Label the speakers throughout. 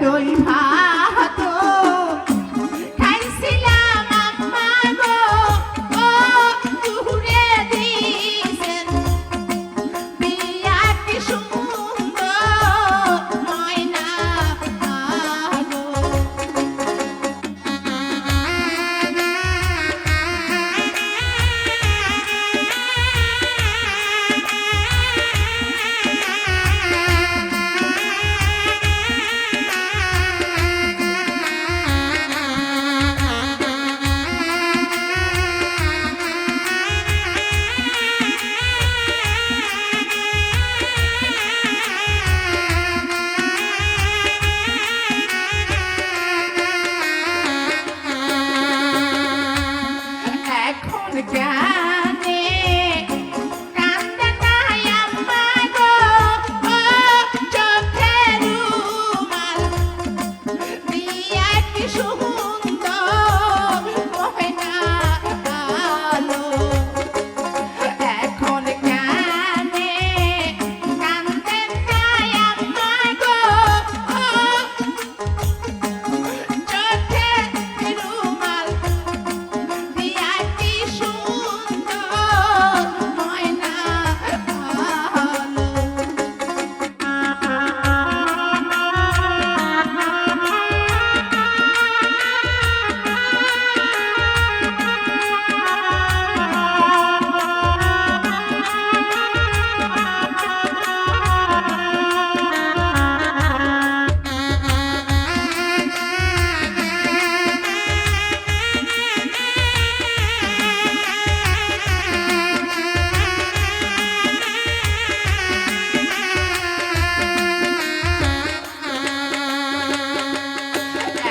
Speaker 1: এতই ভাত খাইছিলাম আম্মা গো ও দূরে দিছেন বিয়া কি সুন্দর ময়না গো এখন জানে কান্দে নাই আম্মা গো ও চোখের রুমাল দিয়া কি সুন্দর ময়না আলো এখন জানে কান্দে নাই আম্মা গো ও চোখের রুমাল দিয়া কি সুন্দর ময়না আলো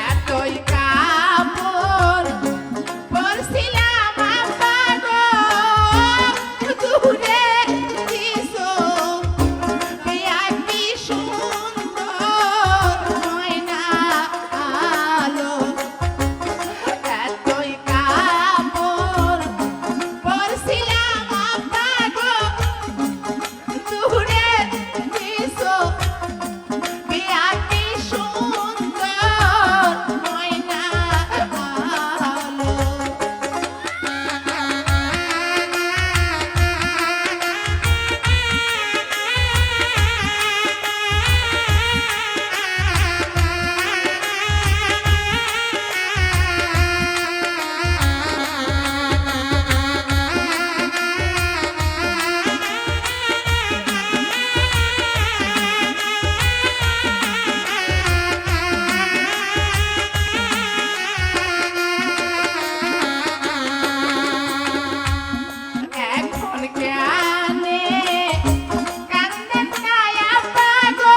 Speaker 1: এতই কাপড় পরছিলাম আম্মা গো দূরে দিছো বিয়া কি সুন্দর ময়না আলো এতই কাপড় পরছিলাম আম্মা গো দূরে দিছো বিয়া কি সুন্দর ময়না আলো এখন জানে কান্দে নাই আম্মা গো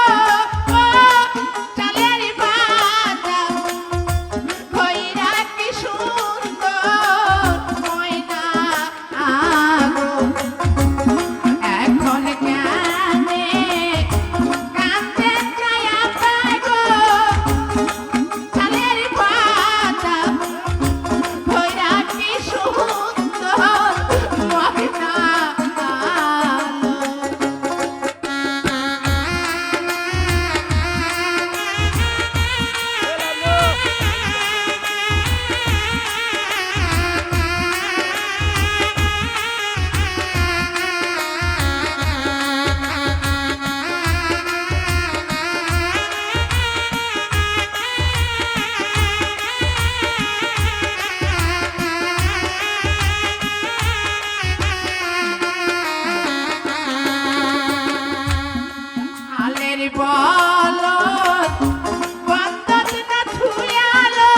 Speaker 1: ও চালের পাতা ভৈরা কি সুন্দর ময়না আগো এখন জানে কান্দে নাই আম্মা গো চালের পাতা ভৈরা কি সুন্দর ময়না আলো হালের বলদ বন্দর না ছুঁয়ালো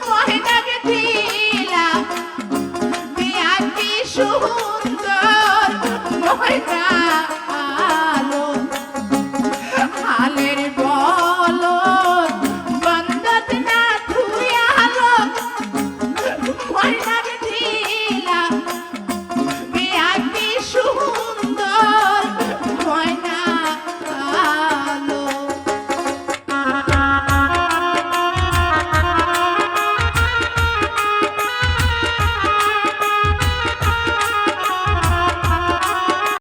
Speaker 1: ময়নাকে দিলা বিয়া কি সুন্দর ময়না